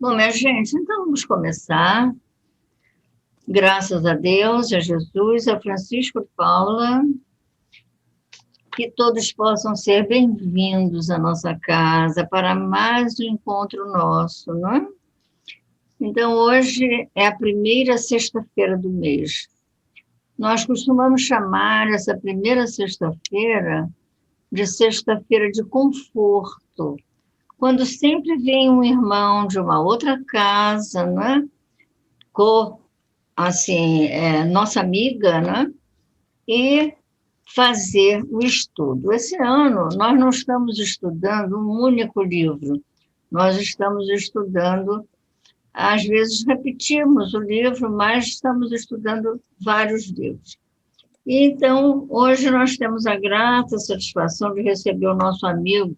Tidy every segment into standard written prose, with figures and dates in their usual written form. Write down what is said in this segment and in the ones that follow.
Bom, minha gente, então vamos começar. Graças a Deus, a Jesus, a Francisco de Paula, que todos possam ser bem-vindos à nossa casa para mais um encontro nosso, não é? Então, hoje é a primeira sexta-feira do mês. Nós costumamos chamar essa primeira sexta-feira de sexta-feira de conforto, quando sempre vem um irmão de uma outra casa, né? Assim, nossa amiga, né? E fazer o estudo. Esse ano, nós não estamos estudando um único livro, nós estamos estudando, às vezes repetimos o livro, mas estamos estudando vários livros. E, então, hoje nós temos a grata satisfação de receber o nosso amigo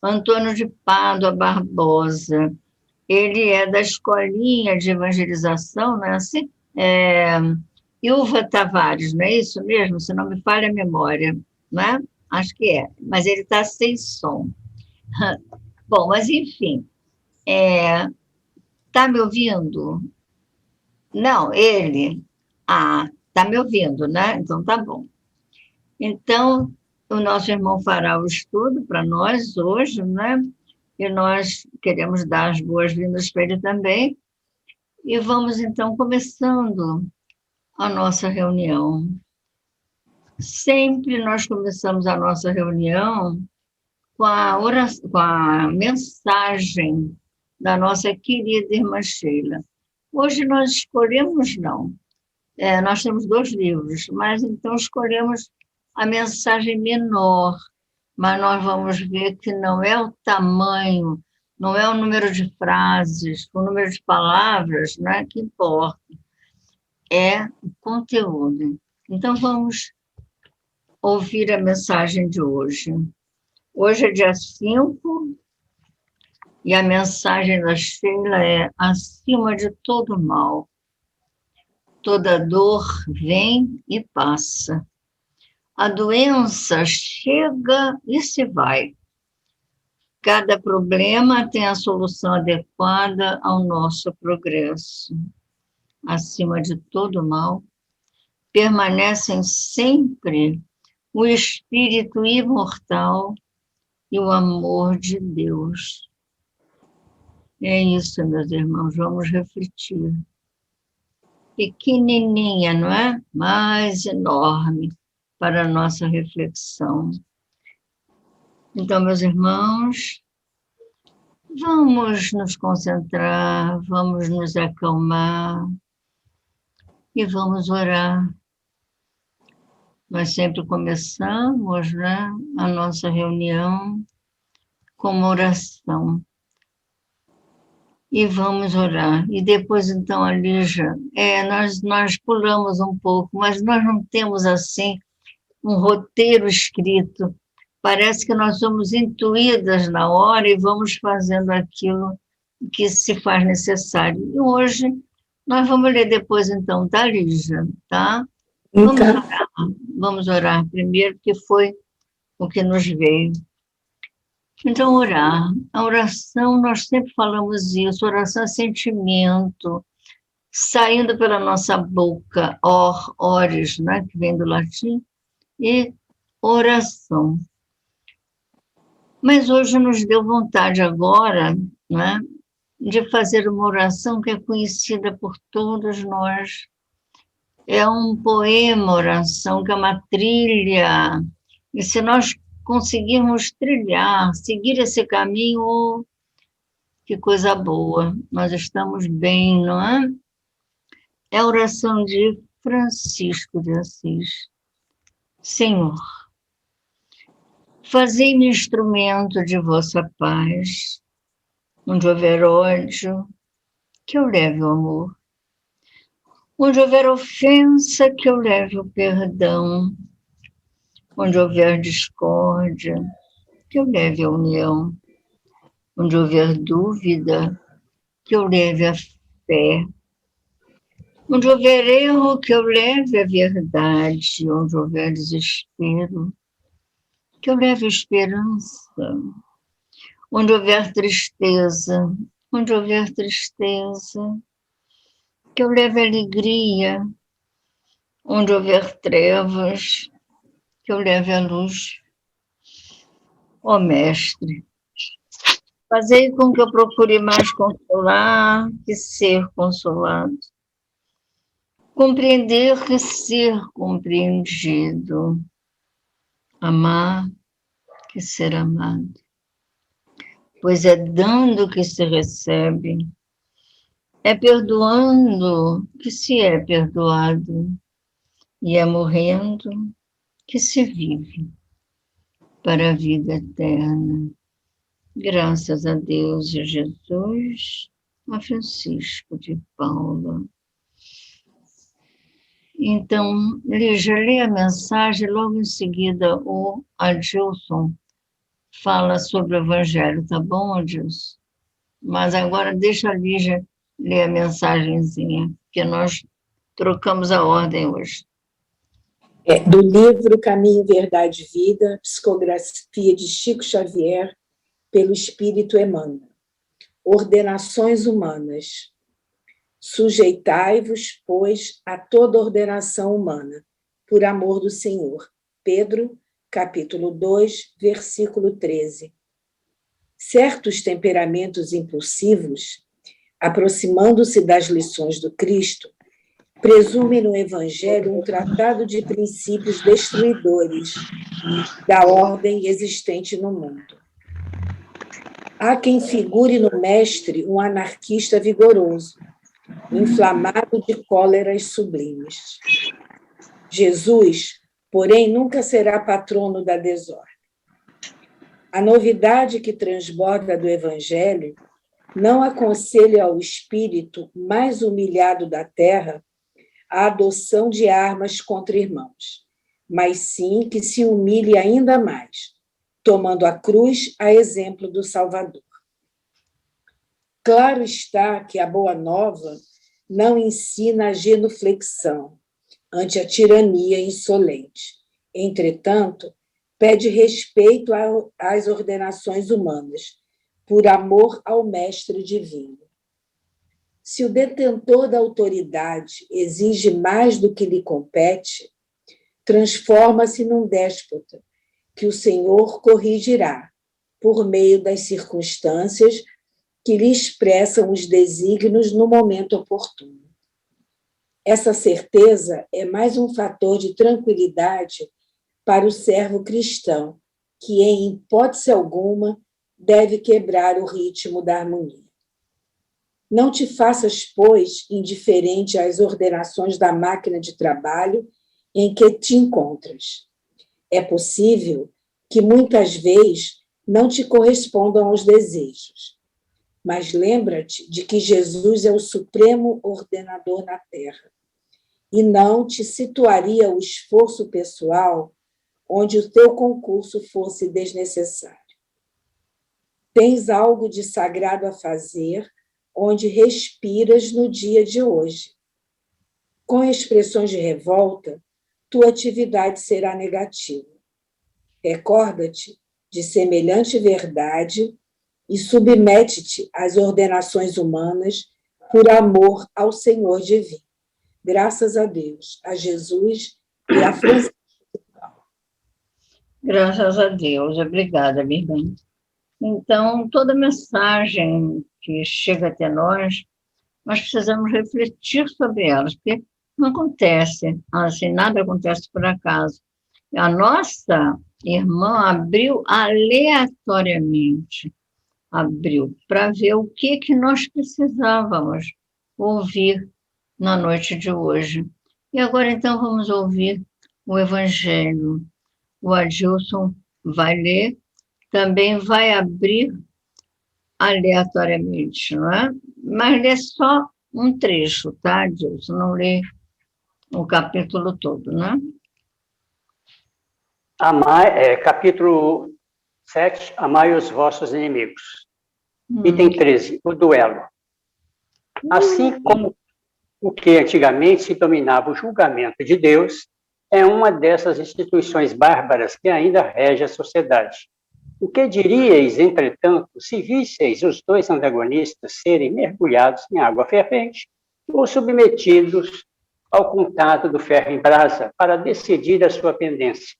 Antônio de Pádua Barbosa. Ele é da Escolinha de Evangelização, né? Assim, Ilva Tavares, não é isso mesmo? Se não me falha a memória, né? Acho que é, mas ele está sem som. Bom, mas enfim, está me ouvindo? Não, ele. Ah, está me ouvindo, né? Então tá bom. Então, o nosso irmão fará o estudo para nós hoje, né? E nós queremos dar as boas-vindas para ele também. E vamos, então, começando a nossa reunião. Sempre nós começamos a nossa reunião com a oração, com a mensagem da nossa querida irmã Sheila. Hoje nós escolhemos, não, nós temos 2 livros, mas então escolhemos a mensagem menor, mas nós vamos ver que não é o tamanho, não é o número de frases, o número de palavras, não é que importa, é o conteúdo. Então vamos ouvir a mensagem de hoje. Hoje é dia 5 e a mensagem da Sheila é: acima de todo mal, toda dor vem e passa. A doença chega e se vai. Cada problema tem a solução adequada ao nosso progresso. Acima de todo mal, permanecem sempre o espírito imortal e o amor de Deus. É isso, meus irmãos, vamos refletir. Pequenininha, não é? Mas enorme para a nossa reflexão. Então, meus irmãos, vamos nos concentrar, vamos nos acalmar e vamos orar. Nós sempre começamos, né, a nossa reunião com uma oração. E vamos orar. E depois, então, a Lígia, nós pulamos um pouco, mas nós não temos, assim, um roteiro escrito. Parece que nós somos intuídas na hora e vamos fazendo aquilo que se faz necessário. E hoje, nós vamos ler depois, então, tá, Lígia? Tá? Vamos orar primeiro, que foi o que nos veio. Então, orar. A oração, nós sempre falamos isso, oração é sentimento, saindo pela nossa boca, ores, né, que vem do latim, e oração. Mas hoje nos deu vontade agora, né, de fazer uma oração que é conhecida por todos nós. É um poema, oração, que é uma trilha. E se nós conseguirmos trilhar, seguir esse caminho, que coisa boa, nós estamos bem, não é? É a oração de Francisco de Assis. Senhor, fazei-me instrumento de vossa paz, onde houver ódio, que eu leve o amor. Onde houver ofensa, que eu leve o perdão. Onde houver discórdia, que eu leve a união. Onde houver dúvida, que eu leve a fé. Onde houver erro, que eu leve a verdade. Onde houver desespero, que eu leve a esperança. Onde houver tristeza, onde houver tristeza, que eu leve alegria, onde houver trevas, que eu leve a luz. Ó Mestre, fazei com que eu procure mais consolar que ser consolado, compreender que ser compreendido, amar que ser amado, pois é dando que se recebe, é perdoando que se é perdoado, e é morrendo que se vive para a vida eterna. Graças a Deus e Jesus, a Francisco de Paula. Então, Lígia, lê a mensagem, logo em seguida o Adilson fala sobre o Evangelho, tá bom, Adilson? Mas agora deixa a Lígia ler a mensagenzinha, que nós trocamos a ordem hoje. Do livro Caminho, Verdade e Vida, psicografia de Chico Xavier, pelo Espírito Emmanuel. Ordenações humanas. Sujeitai-vos, pois, a toda ordenação humana, por amor do Senhor. Pedro, capítulo 2, versículo 13. Certos temperamentos impulsivos, aproximando-se das lições do Cristo, presumem no Evangelho um tratado de princípios destruidores da ordem existente no mundo. Há quem figure no Mestre um anarquista vigoroso, inflamado de cóleras sublimes. Jesus, porém, nunca será patrono da desordem. A novidade que transborda do Evangelho não aconselha ao espírito mais humilhado da terra a adoção de armas contra irmãos, mas sim que se humilhe ainda mais, tomando a cruz a exemplo do Salvador. Claro está que a Boa Nova não ensina a genuflexão ante a tirania insolente. Entretanto, pede respeito às ordenações humanas, por amor ao Mestre Divino. Se o detentor da autoridade exige mais do que lhe compete, transforma-se num déspota, que o Senhor corrigirá, por meio das circunstâncias que lhe expressam os desígnios no momento oportuno. Essa certeza é mais um fator de tranquilidade para o servo cristão, que, em hipótese alguma, deve quebrar o ritmo da harmonia. Não te faças, pois, indiferente às ordenações da máquina de trabalho em que te encontras. É possível que, muitas vezes, não te correspondam aos desejos, mas lembra-te de que Jesus é o supremo ordenador na terra, e não te situaria o esforço pessoal onde o teu concurso fosse desnecessário. Tens algo de sagrado a fazer, onde respiras no dia de hoje. Com expressões de revolta, tua atividade será negativa. Recorda-te de semelhante verdade e submete-te às ordenações humanas por amor ao Senhor Divino. Graças a Deus, a Jesus e a Francisco. Graças a Deus, obrigada, minha irmã. Então, toda mensagem que chega até nós precisamos refletir sobre elas, porque não acontece, assim, nada acontece por acaso. A nossa irmã abriu aleatoriamente, abriu para ver o que nós precisávamos ouvir na noite de hoje. E agora, então, vamos ouvir o Evangelho. O Adilson vai ler, também vai abrir aleatoriamente, não é? Mas lê só um trecho, tá, Adilson? Não lê o capítulo todo, né? Capítulo 7, Amai os vossos inimigos. Item 13, o duelo. Assim como o que antigamente se dominava o julgamento de Deus, é uma dessas instituições bárbaras que ainda rege a sociedade. O que diríeis, entretanto, se visseis os dois antagonistas serem mergulhados em água fervente ou submetidos ao contato do ferro em brasa para decidir a sua pendência,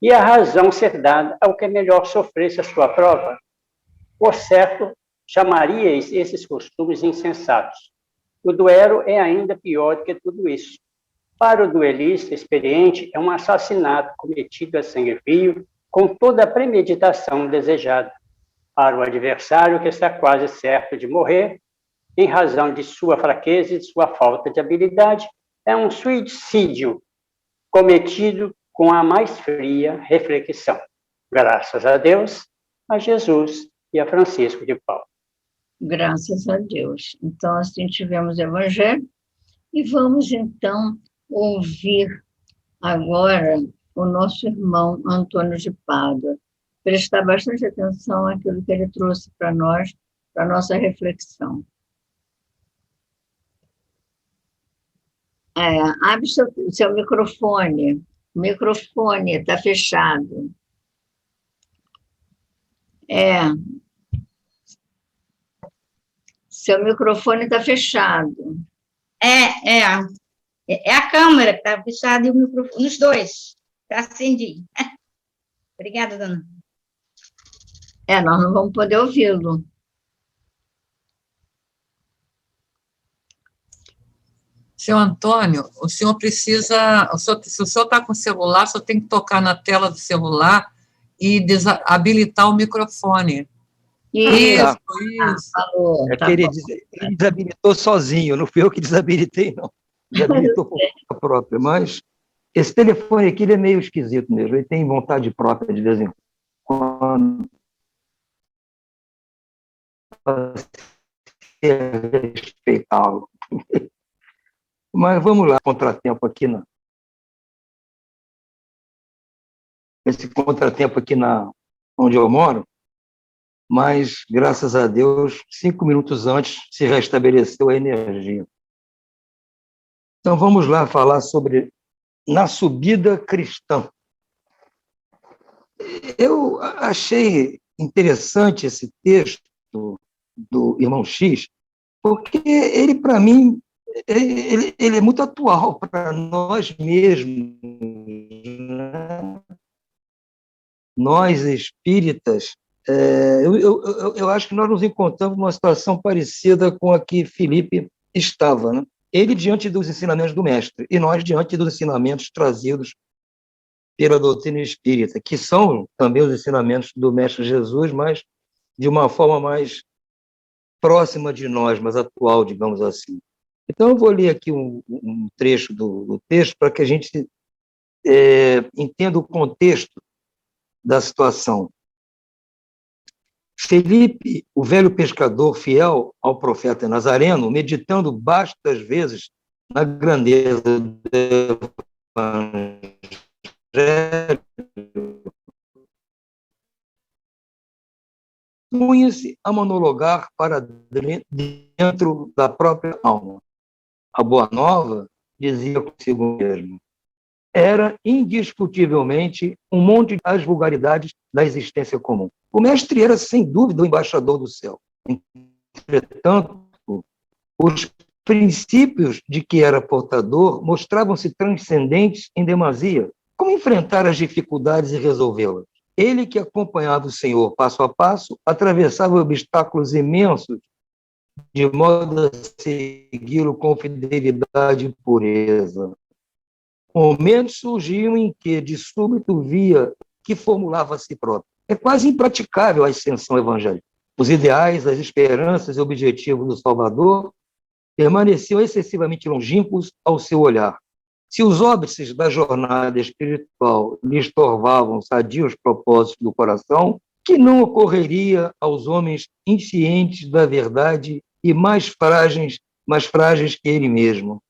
e a razão ser dada ao que é melhor sofresse a sua prova? Por certo, chamaríeis esses costumes insensatos. O duelo é ainda pior do que tudo isso. Para o duelista experiente, é um assassinato cometido a sangue frio, com toda a premeditação desejada. Para o adversário, que está quase certo de morrer, em razão de sua fraqueza e de sua falta de habilidade, é um suicídio cometido com a mais fria reflexão. Graças a Deus, a Jesus e a Francisco de Paulo. Graças a Deus. Então, assim tivemos o Evangelho, e vamos, então, ouvir agora o nosso irmão Antônio de Pádua, prestar bastante atenção àquilo que ele trouxe para nós, para a nossa reflexão. Abre seu microfone. O microfone está fechado. Seu microfone está fechado. É a câmera que está fechada e o microfone, os dois, está acendido. Obrigada, dona. Nós não vamos poder ouvi-lo. Seu Antônio, o senhor precisa, se o senhor está com o celular, o senhor tem que tocar na tela do celular e habilitar o microfone. Isso. Falou. É que ele desabilitou sozinho, não fui eu que desabilitei, não. Desabilitou por conta própria, mas esse telefone aqui ele é meio esquisito mesmo, ele tem vontade própria de vez em quando. Respeitá-lo. Mas vamos lá, contratempo aqui esse contratempo aqui onde eu moro, mas, graças a Deus, 5 minutos antes se restabeleceu a energia. Então, vamos lá falar sobre Na Subida Cristã. Eu achei interessante esse texto do irmão X, porque ele, para mim, ele é muito atual para nós mesmos, né? Nós, espíritas, eu acho que nós nos encontramos numa situação parecida com a que Felipe estava, né? Ele diante dos ensinamentos do mestre, e nós diante dos ensinamentos trazidos pela doutrina espírita, que são também os ensinamentos do mestre Jesus, mas de uma forma mais próxima de nós, mais atual, digamos assim. Então, eu vou ler aqui um trecho do texto para que a gente entenda o contexto da situação. Felipe, o velho pescador fiel ao profeta Nazareno, meditando bastas vezes na grandeza do Evangelho, punha-se a monologar para dentro da própria alma. A Boa Nova, dizia consigo mesmo, era indiscutivelmente um monte das vulgaridades da existência comum. O mestre era, sem dúvida, o embaixador do céu. Entretanto, os princípios de que era portador mostravam-se transcendentes em demasia. Como enfrentar as dificuldades e resolvê-las? Ele, que acompanhava o Senhor passo a passo, atravessava obstáculos imensos, de modo a segui-lo com fidelidade e pureza. Momentos surgiam em que, de súbito, via que formulava a si próprio. É quase impraticável a ascensão evangélica. Os ideais, as esperanças e objetivos do Salvador permaneciam excessivamente longínquos ao seu olhar. Se os óbices da jornada espiritual lhe estorvavam sadios propósitos do coração, que não ocorreria aos homens inscientes da verdade e mais frágeis que ele mesmo.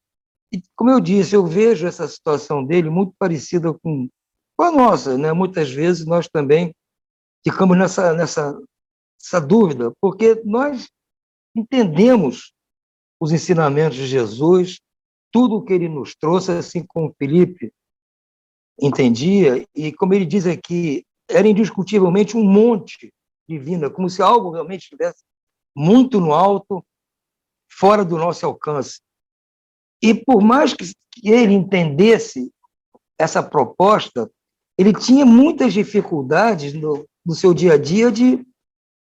E, como eu disse, eu vejo essa situação dele muito parecida com a nossa, né? Muitas vezes nós também ficamos nessa dúvida, porque nós entendemos os ensinamentos de Jesus, tudo o que ele nos trouxe, assim como Felipe entendia, e como ele diz aqui, era indiscutivelmente um monte divino, como se algo realmente estivesse muito no alto, fora do nosso alcance. E por mais que ele entendesse essa proposta, ele tinha muitas dificuldades no seu dia a dia de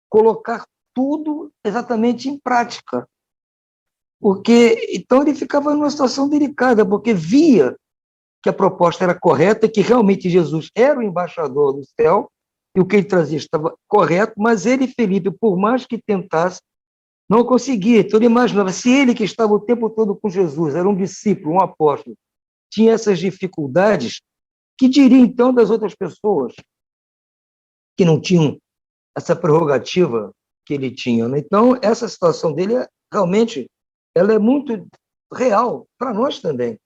colocar tudo exatamente em prática. Porque então ele ficava numa situação delicada, porque via que a proposta era correta, que realmente Jesus era o embaixador do céu, e o que ele trazia estava correto, mas ele, Felipe, por mais que tentasse, não conseguia. Então ele imaginava, se ele que estava o tempo todo com Jesus, era um discípulo, um apóstolo, tinha essas dificuldades, que diria então das outras pessoas que não tinham essa prerrogativa que ele tinha, né? Então, essa situação dele, realmente, ela é muito real para nós também.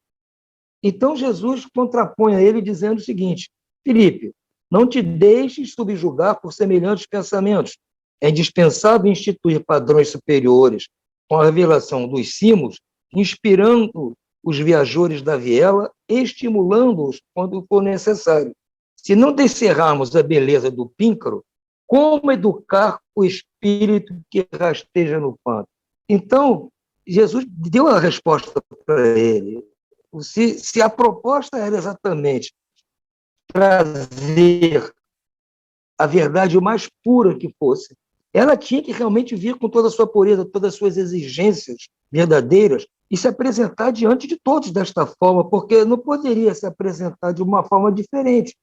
Então, Jesus contrapõe a ele dizendo o seguinte: Filipe, não te deixes subjugar por semelhantes pensamentos. É indispensável instituir padrões superiores com a revelação dos cimos, inspirando os viajores da viela, estimulando-os quando for necessário. Se não descerrarmos a beleza do píncaro, como educar o espírito que rasteja no pântano? Então, Jesus deu a resposta para ele. Se a proposta era exatamente trazer a verdade o mais pura que fosse, ela tinha que realmente vir com toda a sua pureza, todas as suas exigências verdadeiras e se apresentar diante de todos desta forma, porque não poderia se apresentar de uma forma diferente,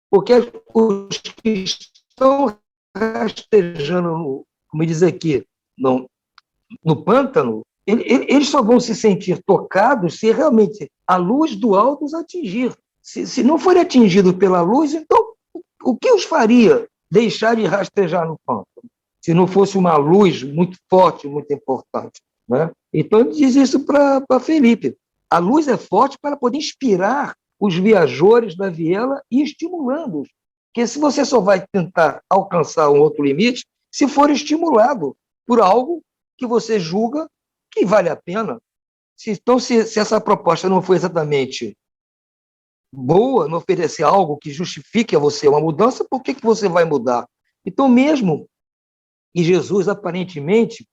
porque os que estão rastejando, como diz aqui, no pântano, eles só vão se sentir tocados se realmente a luz do alto os atingir. Se não for atingido pela luz, então o que os faria deixar de rastejar no pântano? Se não fosse uma luz muito forte, muito importante, né? Então ele diz isso para Felipe. A luz é forte para poder inspirar os viajores da viela e estimulando-os. Porque se você só vai tentar alcançar um outro limite se for estimulado por algo que você julga que vale a pena. Então, se essa proposta não for exatamente boa, não oferecer algo que justifique a você uma mudança, por que você vai mudar? Então, mesmo que Jesus, aparentemente,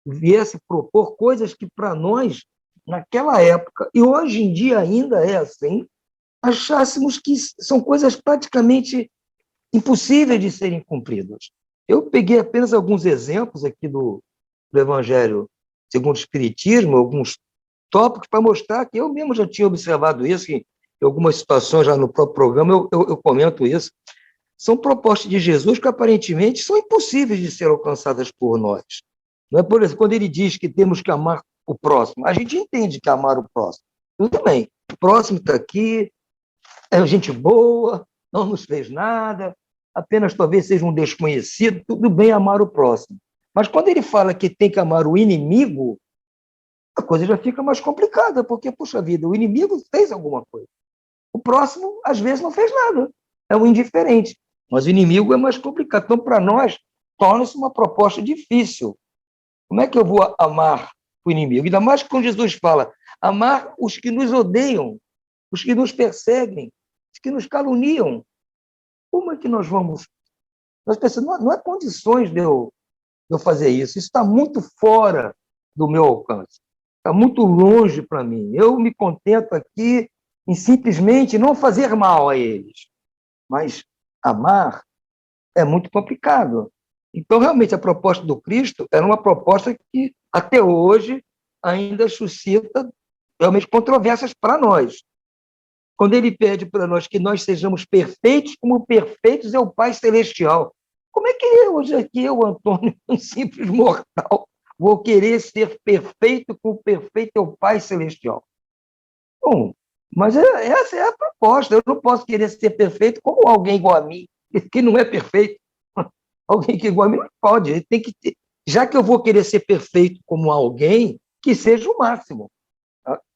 viesse propor coisas que, para nós, naquela época, e hoje em dia ainda é assim, achássemos que são coisas praticamente impossíveis de serem cumpridas. Eu peguei apenas alguns exemplos aqui do Evangelho segundo o Espiritismo, alguns tópicos para mostrar que eu mesmo já tinha observado isso, em algumas situações já no próprio programa eu comento isso. São propostas de Jesus que aparentemente são impossíveis de ser alcançadas por nós. Não é? Por exemplo, quando ele diz que temos que amar o próximo, a gente entende que amar o próximo. Tudo bem, o próximo está aqui, é gente boa, não nos fez nada, apenas talvez seja um desconhecido, tudo bem amar o próximo. Mas quando ele fala que tem que amar o inimigo, a coisa já fica mais complicada, porque, puxa vida, o inimigo fez alguma coisa. O próximo, às vezes, não fez nada, é um indiferente. Mas o inimigo é mais complicado. Então, para nós, torna-se uma proposta difícil. Como é que eu vou amar o inimigo? Ainda mais quando Jesus fala, amar os que nos odeiam, os que nos perseguem, os que nos caluniam. Como é que nós vamos? Nós pensamos, não há condições de eu fazer isso. Isso está muito fora do meu alcance. Está muito longe para mim. Eu me contento aqui em simplesmente não fazer mal a eles. Mas amar é muito complicado. Então, realmente, a proposta do Cristo era uma proposta que, até hoje, ainda suscita realmente controvérsias para nós. Quando ele pede para nós que nós sejamos perfeitos, como perfeitos é o Pai Celestial. Como é que hoje aqui, eu, Antônio, um simples mortal, vou querer ser perfeito como perfeito é o Pai Celestial? Bom, mas essa é a proposta. Eu não posso querer ser perfeito como alguém igual a mim, que não é perfeito. Alguém que é igual a mim não pode. Ele tem que ter. Já que eu vou querer ser perfeito como alguém, que seja o máximo.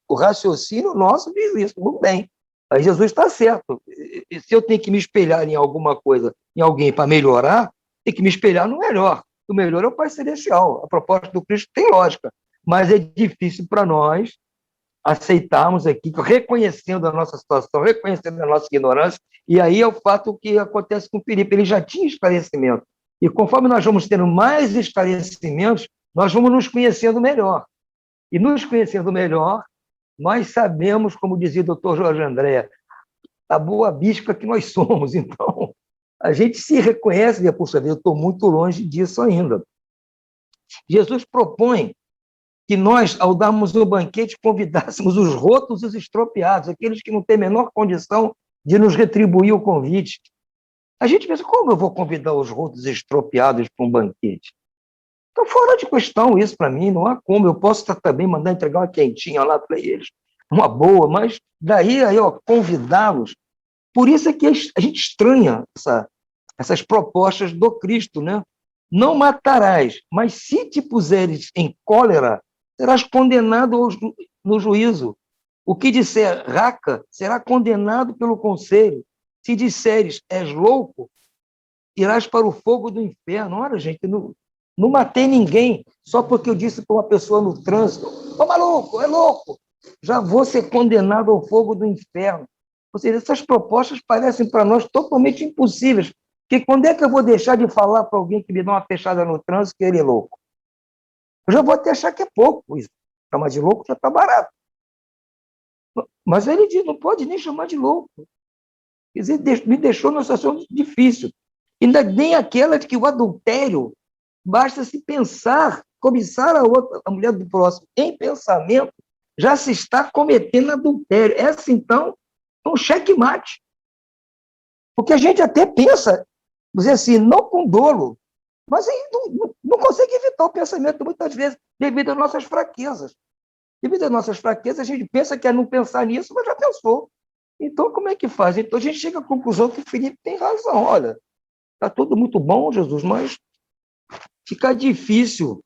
O raciocínio nosso diz isso, tudo bem. Aí Jesus está certo. Se eu tenho que me espelhar em alguma coisa, em alguém para melhorar, tem que me espelhar no melhor. O melhor é o Pai Celestial. A proposta do Cristo tem lógica, mas é difícil para nós aceitarmos aqui, reconhecendo a nossa situação, reconhecendo a nossa ignorância, e aí é o fato que acontece com o Felipe, ele já tinha esclarecimento. E conforme nós vamos tendo mais esclarecimentos, nós vamos nos conhecendo melhor. E nos conhecendo melhor, nós sabemos, como dizia o doutor Jorge André, a boa bispa que nós somos. Então, a gente se reconhece, e, puxa vida, eu estou muito longe disso ainda. Jesus propõe que nós, ao darmos um banquete, convidássemos os rotos e os estropiados, aqueles que não têm a menor condição de nos retribuir o convite. A gente pensa, como eu vou convidar os rotos e estropiados para um banquete? Então, fora de questão isso para mim, não há como. Eu posso também mandar entregar uma quentinha lá para eles, uma boa, mas daí aí, ó, convidá-los. Por isso é que a gente estranha essas propostas do Cristo, né? Não matarás, mas se te puseres em cólera, serás condenado no juízo. O que disser raca, será condenado pelo conselho. Se disseres és louco, irás para o fogo do inferno. Olha, gente, não matei ninguém só porque eu disse para uma pessoa no trânsito, ô maluco, é louco, já vou ser condenado ao fogo do inferno. Ou seja, essas propostas parecem para nós totalmente impossíveis, porque quando é que eu vou deixar de falar para alguém que me dá uma fechada no trânsito que ele é louco? Eu já vou até achar que é pouco isso. Chamar de louco já está barato. Mas ele diz, não pode nem chamar de louco. Quer dizer, me deixou numa situação difícil. Ainda nem aquela de que o adultério, basta se pensar, cobiçar a mulher do próximo em pensamento, já se está cometendo adultério. Essa, então, é um checkmate. Porque a gente até pensa, dizer assim, não com dolo, mas aí não consegue evitar o pensamento muitas vezes, devido às nossas fraquezas. Devido às nossas fraquezas, a gente pensa que é não pensar nisso, mas já pensou. Então, como é que faz? Então, a gente chega à conclusão que o Felipe tem razão. Olha, está tudo muito bom, Jesus, mas fica difícil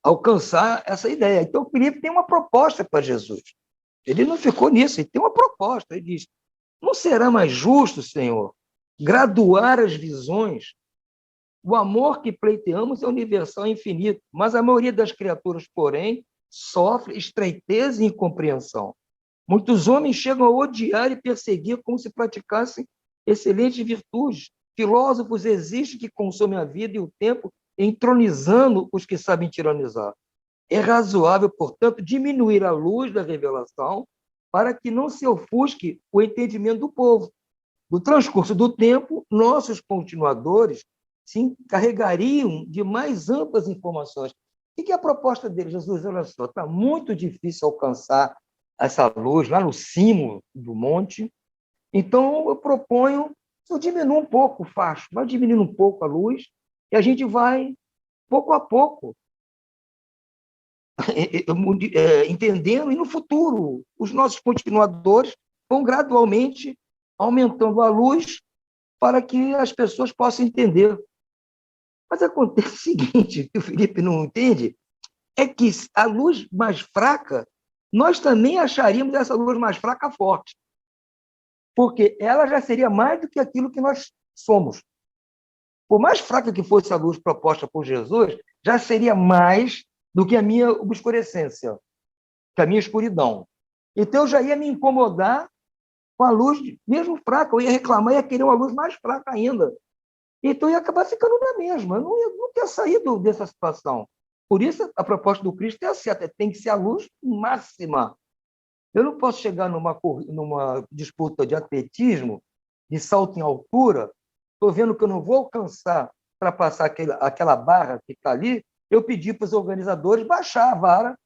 alcançar essa ideia. Então, o Felipe tem uma proposta para Jesus. Ele não ficou nisso, ele tem uma proposta. Ele diz, não será mais justo, Senhor, graduar as visões? O amor que pleiteamos é universal e infinito, mas a maioria das criaturas, porém, sofre estreiteza e incompreensão. Muitos homens chegam a odiar e perseguir como se praticassem excelentes virtudes. Filósofos existem que consomem a vida e o tempo entronizando os que sabem tiranizar. É razoável, portanto, diminuir a luz da revelação para que não se ofusque o entendimento do povo. No transcurso do tempo, nossos continuadores se encarregariam de mais amplas informações. O que é a proposta dele? Jesus, olha só, está muito difícil alcançar essa luz lá no cimo do monte, então eu proponho que eu diminua um pouco o facho, vai diminuindo um pouco a luz, e a gente vai, pouco a pouco, entendendo, e no futuro, os nossos continuadores vão gradualmente aumentando a luz para que as pessoas possam entender. Mas acontece o seguinte, que o Felipe não entende, é que a luz mais fraca, nós também acharíamos essa luz mais fraca forte, porque ela já seria mais do que aquilo que nós somos. Por mais fraca que fosse a luz proposta por Jesus, já seria mais do que a minha obscurecência, que a minha escuridão. Então, eu já ia me incomodar com a luz, mesmo fraca, eu ia reclamar, ia querer uma luz mais fraca ainda. Então, eu ia acabar ficando na mesma, eu não ia sair dessa situação. Por isso, a proposta do Cristo é certa, tem que ser a luz máxima. Eu não posso chegar numa disputa de atletismo, de salto em altura, estou vendo que eu não vou alcançar para passar aquela barra que está ali, eu pedi para os organizadores baixar a vara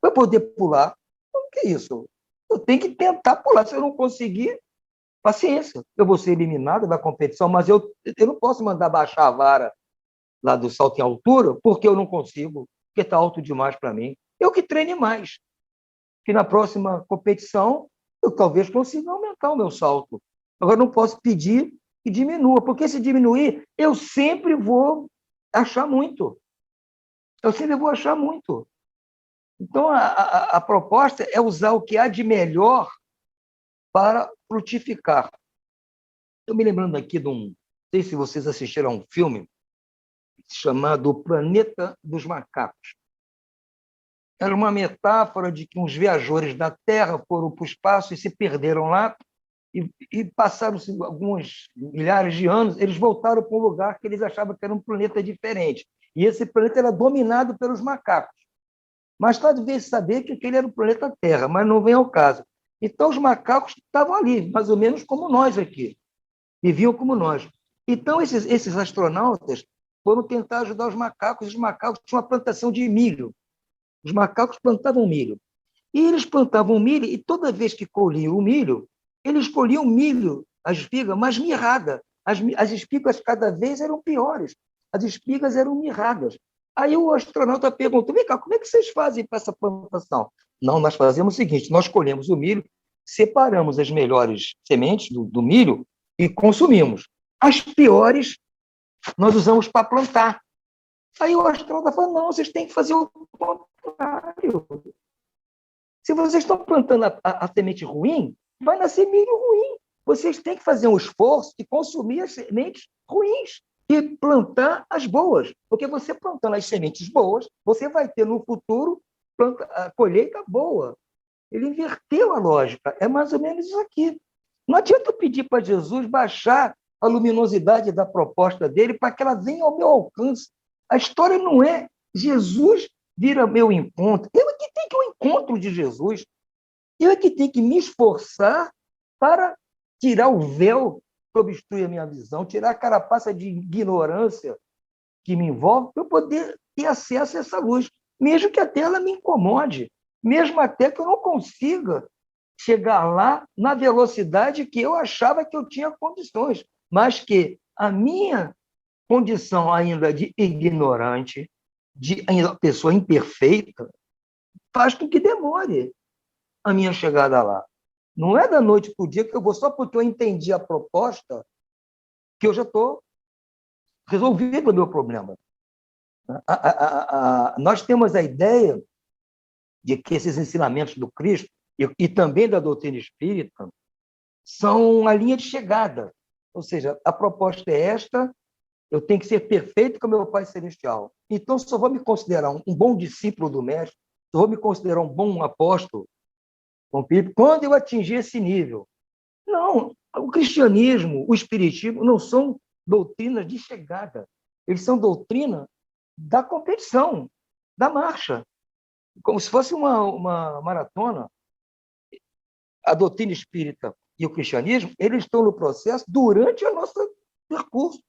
para poder pular. O que é isso? Eu tenho que tentar pular. Se eu não conseguir, paciência, eu vou ser eliminado da competição, mas eu não posso mandar baixar a vara lá do salto em altura, porque eu não consigo, porque está alto demais para mim. Eu que treine mais, que na próxima competição eu talvez consiga aumentar o meu salto. Agora, não posso pedir que diminua, porque se diminuir, eu sempre vou achar muito. Eu sempre vou achar muito. Então, a proposta é usar o que há de melhor para frutificar. Estou me lembrando aqui de não sei se vocês assistiram a um filme chamado O Planeta dos Macacos. era uma metáfora de que uns viajores da Terra foram para o espaço e se perderam lá, e passaram-se alguns milhares de anos, eles voltaram para um lugar que eles achavam que era um planeta diferente. E esse planeta era dominado pelos macacos. Mais tarde veio saber que aquele era o planeta Terra, mas não vem ao caso. Então, os macacos estavam ali, mais ou menos como nós aqui, viviam como nós. Então, esses astronautas foram tentar ajudar os macacos tinham uma plantação de milho. Os macacos plantavam milho. E eles plantavam milho, e toda vez que colhiam o milho, eles colhiam milho, a espiga, mas mirrada. As espigas cada vez eram piores. As espigas eram mirradas. Aí o astronauta perguntou: vem cá, como é que vocês fazem para essa plantação? Não, nós fazemos o seguinte: nós colhemos o milho, separamos as melhores sementes do milho e consumimos. As piores nós usamos para plantar. Aí o astronauta falou: não, vocês têm que fazer o contrário. Se vocês estão plantando a semente ruim, vai nascer milho ruim. Vocês têm que fazer um esforço e consumir as sementes ruins e plantar as boas. Porque você plantando as sementes boas, você vai ter no futuro a colheita boa. Ele inverteu a lógica. É mais ou menos isso aqui. Não adianta eu pedir para Jesus baixar a luminosidade da proposta dele para que ela venha ao meu alcance. A história não é Jesus vir ao meu encontro. Eu é que tenho que ir ao encontro de Jesus. Eu é que tenho que me esforçar para tirar o véu que obstrui a minha visão, tirar a carapaça de ignorância que me envolve, para eu poder ter acesso a essa luz, mesmo que até ela me incomode, mesmo até que eu não consiga chegar lá na velocidade que eu achava que eu tinha condições, mas que a minha condição ainda de ignorante, de ainda pessoa imperfeita, faz com que demore a minha chegada lá. Não é da noite para o dia que eu vou só porque eu entendi a proposta que eu já estou resolvendo o meu problema. Nós temos a ideia de que esses ensinamentos do Cristo e também da doutrina espírita são a linha de chegada. Ou seja, a proposta é esta: eu tenho que ser perfeito como meu Pai Celestial. Então, só vou me considerar um bom discípulo do Mestre, só vou me considerar um bom apóstolo quando eu atingir esse nível. Não, o cristianismo, o espiritismo não são doutrinas de chegada. Eles são doutrina da competição, da marcha. Como se fosse uma maratona. A doutrina espírita e o cristianismo, eles estão no processo durante o nosso percurso.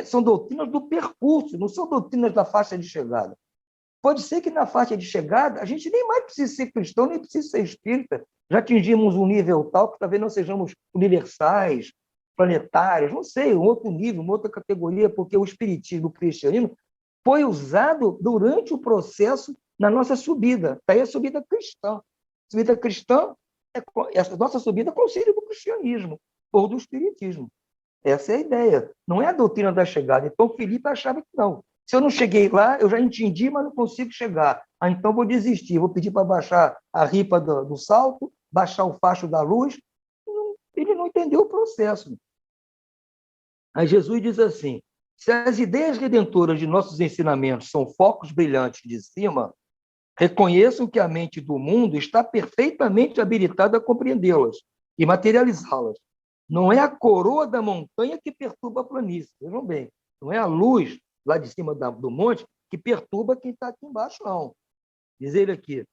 São doutrinas do percurso, não são doutrinas da faixa de chegada. Pode ser que na faixa de chegada a gente nem mais precise ser cristão, nem precise ser espírita. Já atingimos um nível tal que talvez não sejamos universais, planetários, não sei, um outro nível, uma outra categoria, porque o espiritismo, o cristianismo, foi usado durante o processo na nossa subida. Está aí a subida cristã. A subida cristã é a nossa subida com o auxílio do cristianismo ou do espiritismo. Essa é a ideia. Não é a doutrina da chegada. Então, Felipe achava que não. Se eu não cheguei lá, eu já entendi, mas não consigo chegar. Então, vou desistir. Vou pedir para baixar a ripa do salto, baixar o facho da luz. Ele não entendeu o processo. Aí Jesus diz assim: se as ideias redentoras de nossos ensinamentos são focos brilhantes de cima, reconheçam que a mente do mundo está perfeitamente habilitada a compreendê-las e materializá-las. Não é a coroa da montanha que perturba a planície. Vejam bem, não é a luz lá de cima do monte que perturba quem está aqui embaixo, não. Diz ele aqui.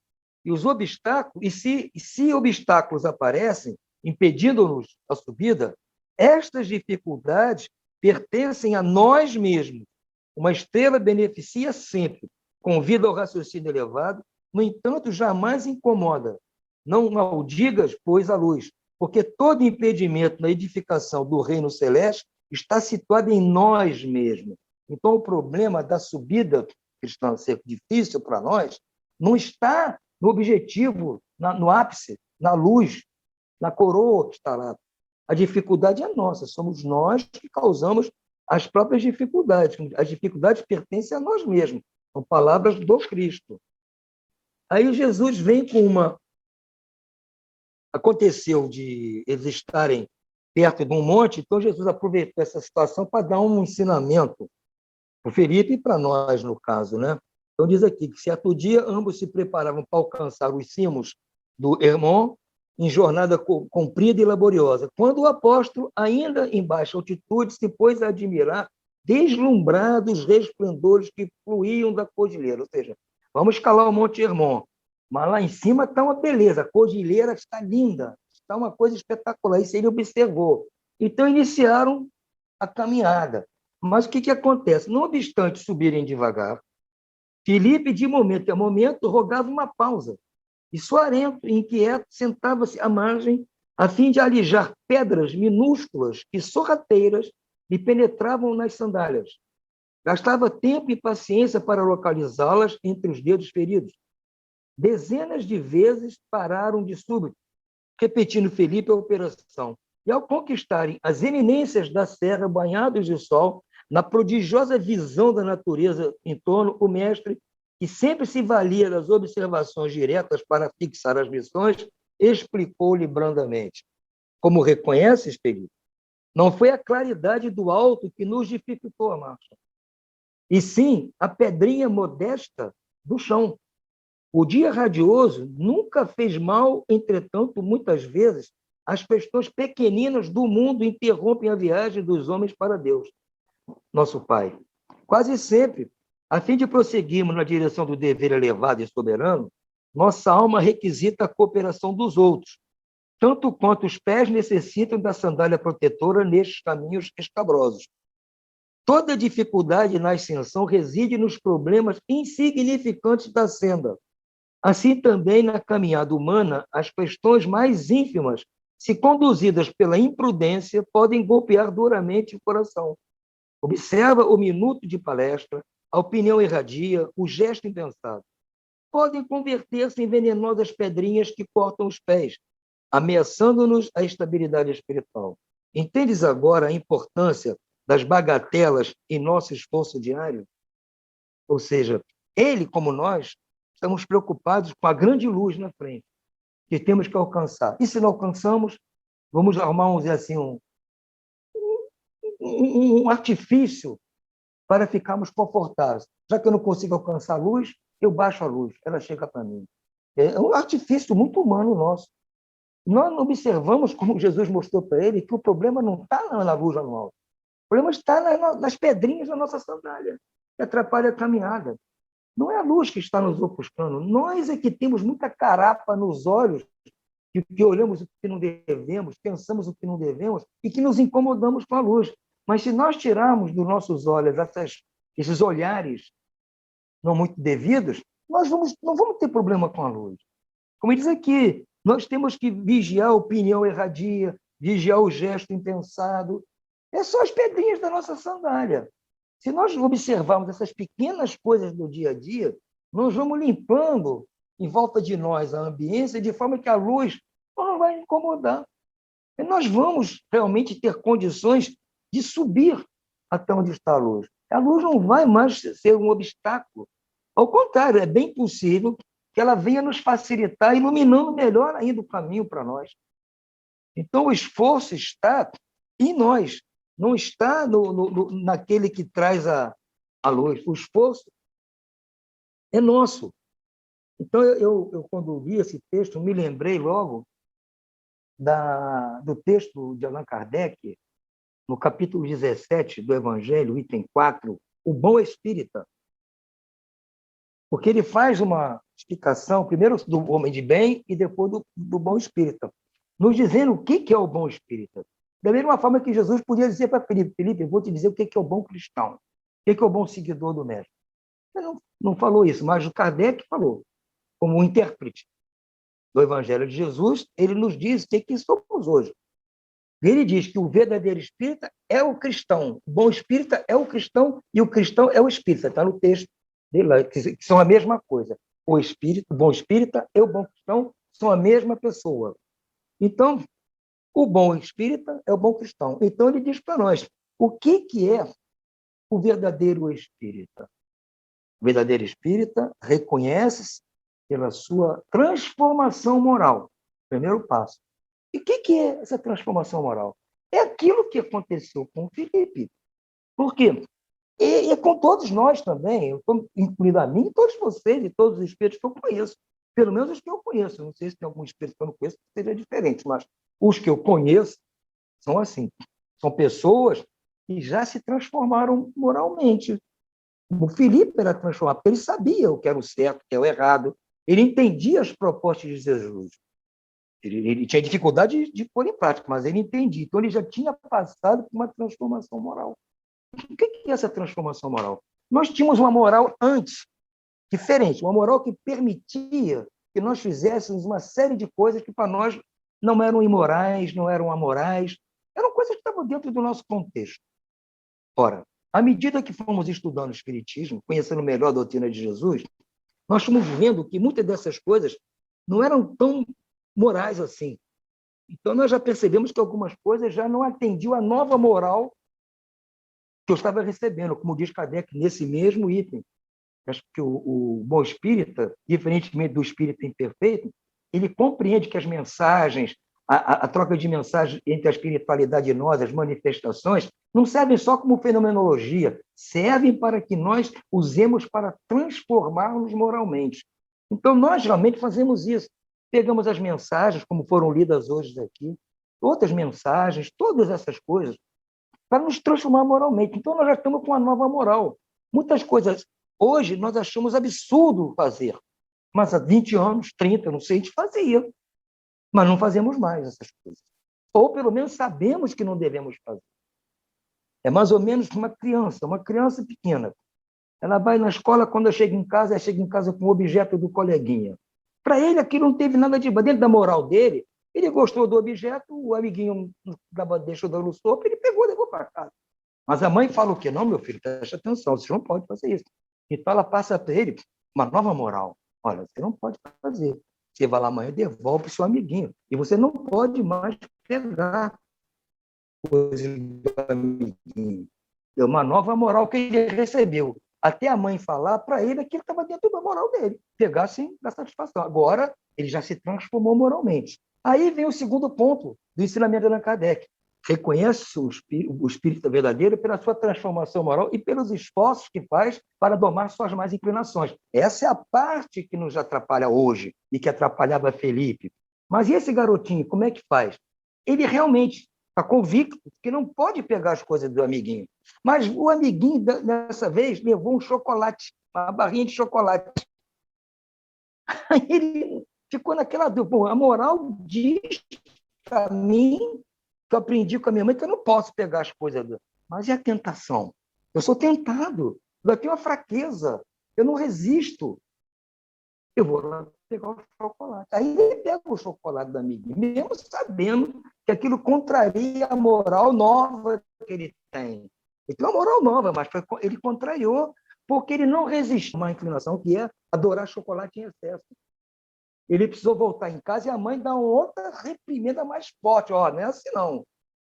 E os obstáculos, se obstáculos aparecem, impedindo-nos a subida, estas dificuldades pertencem a nós mesmos. Uma estrela beneficia sempre, convida ao raciocínio elevado, no entanto, jamais incomoda. Não maldigas, pois, a luz, porque todo impedimento na edificação do reino celeste está situado em nós mesmos. Então, o problema da subida cristã ser difícil para nós não está no objetivo, no ápice, na luz, na coroa que está lá. A dificuldade é nossa, somos nós que causamos as próprias dificuldades. As dificuldades pertencem a nós mesmos, são palavras do Cristo. Aí Jesus vem com uma... Aconteceu de eles estarem perto de um monte, então Jesus aproveitou essa situação para dar um ensinamento para o Felipe e para nós, no caso, né? Então, diz aqui que, certo dia, ambos se preparavam para alcançar os cimos do Hermon, em jornada comprida e laboriosa, quando o apóstolo, ainda em baixa altitude, se pôs a admirar deslumbrados resplendores que fluíam da cordilheira. Ou seja, vamos escalar o Monte Hermon, mas lá em cima está uma beleza, a cordilheira está linda, está uma coisa espetacular. Isso ele observou. Então, iniciaram a caminhada. Mas o que acontece? Não obstante subirem devagar, Filipe, de momento a momento, rogava uma pausa. E suarento e inquieto, sentava-se à margem, a fim de alijar pedras minúsculas e sorrateiras lhe penetravam nas sandálias. Gastava tempo e paciência para localizá-las entre os dedos feridos. Dezenas de vezes pararam de súbito, repetindo Filipe a operação. E ao conquistarem as eminências da serra, banhados de sol, na prodigiosa visão da natureza em torno, o mestre, que sempre se valia das observações diretas para fixar as missões, explicou-lhe brandamente. Como reconheces, Felipe, não foi a claridade do alto que nos dificultou a marcha, e sim a pedrinha modesta do chão. O dia radioso nunca fez mal, entretanto, muitas vezes, as questões pequeninas do mundo interrompem a viagem dos homens para Deus, nosso Pai. Quase sempre, a fim de prosseguirmos na direção do dever elevado e soberano, nossa alma requisita a cooperação dos outros, tanto quanto os pés necessitam da sandália protetora nestes caminhos escabrosos. Toda dificuldade na ascensão reside nos problemas insignificantes da senda. Assim também na caminhada humana, as questões mais ínfimas, se conduzidas pela imprudência, podem golpear duramente o coração. Observa o minuto de palestra, a opinião erradia, o gesto impensado. Podem converter-se em venenosas pedrinhas que cortam os pés, ameaçando-nos a estabilidade espiritual. Entendes agora a importância das bagatelas em nosso esforço diário? Ou seja, ele, como nós, estamos preocupados com a grande luz na frente, que temos que alcançar. E se não alcançamos, vamos arrumar, vamos dizer assim, um artifício para ficarmos confortáveis. Já que eu não consigo alcançar a luz, eu baixo a luz, ela chega para mim. É um artifício muito humano nosso. Nós não observamos, como Jesus mostrou para ele, que o problema não está na luz no alto. O problema está nas pedrinhas da nossa sandália, que atrapalha a caminhada. Não é a luz que está nos ofuscando. Nós é que temos muita carapa nos olhos, que olhamos o que não devemos, pensamos o que não devemos e que nos incomodamos com a luz. Mas se nós tirarmos dos nossos olhos esses olhares não muito devidos, nós não vamos ter problema com a luz. Como diz aqui, nós temos que vigiar a opinião erradia, vigiar o gesto impensado. É só as pedrinhas da nossa sandália. Se nós observarmos essas pequenas coisas do dia a dia, nós vamos limpando em volta de nós a ambiência de forma que a luz não vai incomodar. E nós vamos realmente ter condições de subir até onde está a luz. A luz não vai mais ser um obstáculo. Ao contrário, é bem possível que ela venha nos facilitar, iluminando melhor ainda o caminho para nós. Então, o esforço está em nós, não está naquele que traz a luz. O esforço é nosso. Então, eu quando li esse texto, me lembrei logo do texto de Allan Kardec, no capítulo 17 do Evangelho, item 4, o bom espírita. Porque ele faz uma explicação, primeiro do homem de bem e depois do bom espírita, nos dizendo o que é o bom espírita. Da mesma forma que Jesus podia dizer para Filipe, Filipe, eu vou te dizer o que é o bom cristão, o que é o bom seguidor do mestre. Ele não falou isso, mas o Kardec falou, como um intérprete do Evangelho de Jesus, ele nos diz o que somos hoje. Ele diz que o verdadeiro espírita é o cristão, o bom espírita é o cristão e o cristão é o espírita. Está no texto dele lá, que são a mesma coisa. O bom espírita e o bom cristão são a mesma pessoa. Então, o bom espírita é o bom cristão. Então, ele diz para nós, o que é o verdadeiro espírita? O verdadeiro espírita reconhece-se pela sua transformação moral. Primeiro passo. E o que é essa transformação moral? É aquilo que aconteceu com o Filipe. Por quê? E com todos nós também, eu estou incluindo a mim, e todos vocês, e todos os espíritos que eu conheço, pelo menos os que eu conheço. Não sei se tem algum espírito que eu não conheço que seja diferente, mas os que eu conheço são assim. São pessoas que já se transformaram moralmente. O Felipe era transformado, porque ele sabia o que era o certo, o que era o errado. Ele entendia as propostas de Jesus. Ele tinha dificuldade de pôr em prática, mas ele entendia. Então, ele já tinha passado por uma transformação moral. O que é essa transformação moral? Nós tínhamos uma moral antes, diferente, uma moral que permitia que nós fizéssemos uma série de coisas que, para nós, não eram imorais, não eram amorais, eram coisas que estavam dentro do nosso contexto. Ora, à medida que fomos estudando o Espiritismo, conhecendo melhor a doutrina de Jesus, nós fomos vendo que muitas dessas coisas não eram tão morais assim. Então, nós já percebemos que algumas coisas já não atendiam à nova moral que eu estava recebendo, como diz Kardec, nesse mesmo item. Acho que o bom espírita, diferentemente do espírita imperfeito, ele compreende que as mensagens, a troca de mensagens entre a espiritualidade e nós, as manifestações, não servem só como fenomenologia, servem para que nós usemos para transformar-nos moralmente. Então, nós geralmente fazemos isso. Pegamos as mensagens, como foram lidas hoje aqui, outras mensagens, todas essas coisas, para nos transformar moralmente. Então, nós já estamos com uma nova moral. Muitas coisas, hoje, nós achamos absurdo fazer, mas há 20 anos, 30, não sei, a gente fazia, mas não fazemos mais essas coisas. Ou, pelo menos, sabemos que não devemos fazer. É mais ou menos uma criança pequena. Ela vai na escola, quando ela chega em casa com o objeto do coleguinha. Para ele, aquilo não teve nada de... Dentro da moral dele, ele gostou do objeto, o amiguinho deixou dando sopa, ele pegou e levou para casa. Mas a mãe fala o quê? Não, meu filho, preste atenção, você não pode fazer isso. Então, ela passa para ele uma nova moral. Olha, você não pode fazer. Você vai lá amanhã e devolve para o seu amiguinho. E você não pode mais pegar coisas do amiguinho. É uma nova moral que ele recebeu. Até a mãe falar para ele que ele estava dentro da moral dele. Pegar, sim, da satisfação. Agora, ele já se transformou moralmente. Aí vem o segundo ponto do ensinamento de Allan Kardec. Reconhece o espírito verdadeiro pela sua transformação moral e pelos esforços que faz para domar suas más inclinações. Essa é a parte que nos atrapalha hoje e que atrapalhava Felipe. Mas e esse garotinho, como é que faz? Ele realmente está convicto que não pode pegar as coisas do amiguinho. Mas o amiguinho, dessa vez, levou um chocolate, uma barrinha de chocolate. Aí ele ficou naquela dúvida. A moral diz para mim, que eu aprendi com a minha mãe, que eu não posso pegar as coisas. Mas e a tentação? Eu sou tentado, eu tenho uma fraqueza, eu não resisto. Eu vou lá pegar o chocolate. Aí ele pega o chocolate da amiguinha, mesmo sabendo que aquilo contraria a moral nova que ele tem. Ele tem uma moral nova, mas ele contrariou porque ele não resistiu a uma inclinação que é adorar chocolate em excesso. Ele precisou voltar em casa e a mãe dá uma outra reprimenda mais forte. Ó, não é assim, não.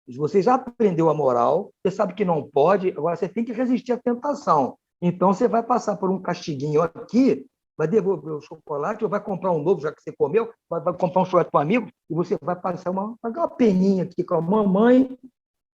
Você já aprendeu a moral, você sabe que não pode, agora você tem que resistir à tentação. Então, você vai passar por um castiguinho aqui, vai devolver o chocolate, ou vai comprar um novo, já que você comeu, vai comprar um chocolate para um amigo, e você vai pagar uma peninha aqui com a mamãe,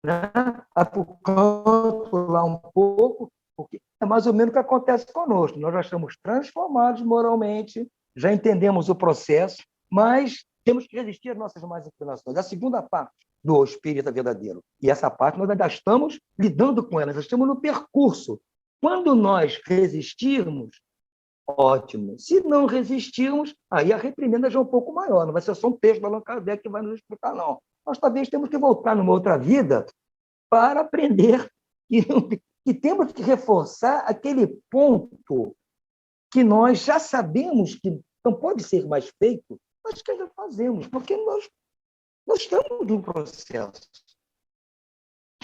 né? Vai para o canto lá um pouco, porque é mais ou menos o que acontece conosco. Nós já estamos transformados moralmente, já entendemos o processo, mas temos que resistir às nossas más inclinações. A segunda parte do espírito verdadeiro. E essa parte nós ainda estamos lidando com ela, nós estamos no percurso. Quando nós resistirmos, ótimo. Se não resistirmos, aí a reprimenda já é um pouco maior, não vai ser só um texto do Allan Kardec que vai nos explicar, não. Nós talvez temos que voltar numa outra vida para aprender que temos que reforçar aquele ponto que nós já sabemos que não pode ser mais feito, mas que ainda fazemos, porque nós estamos num processo.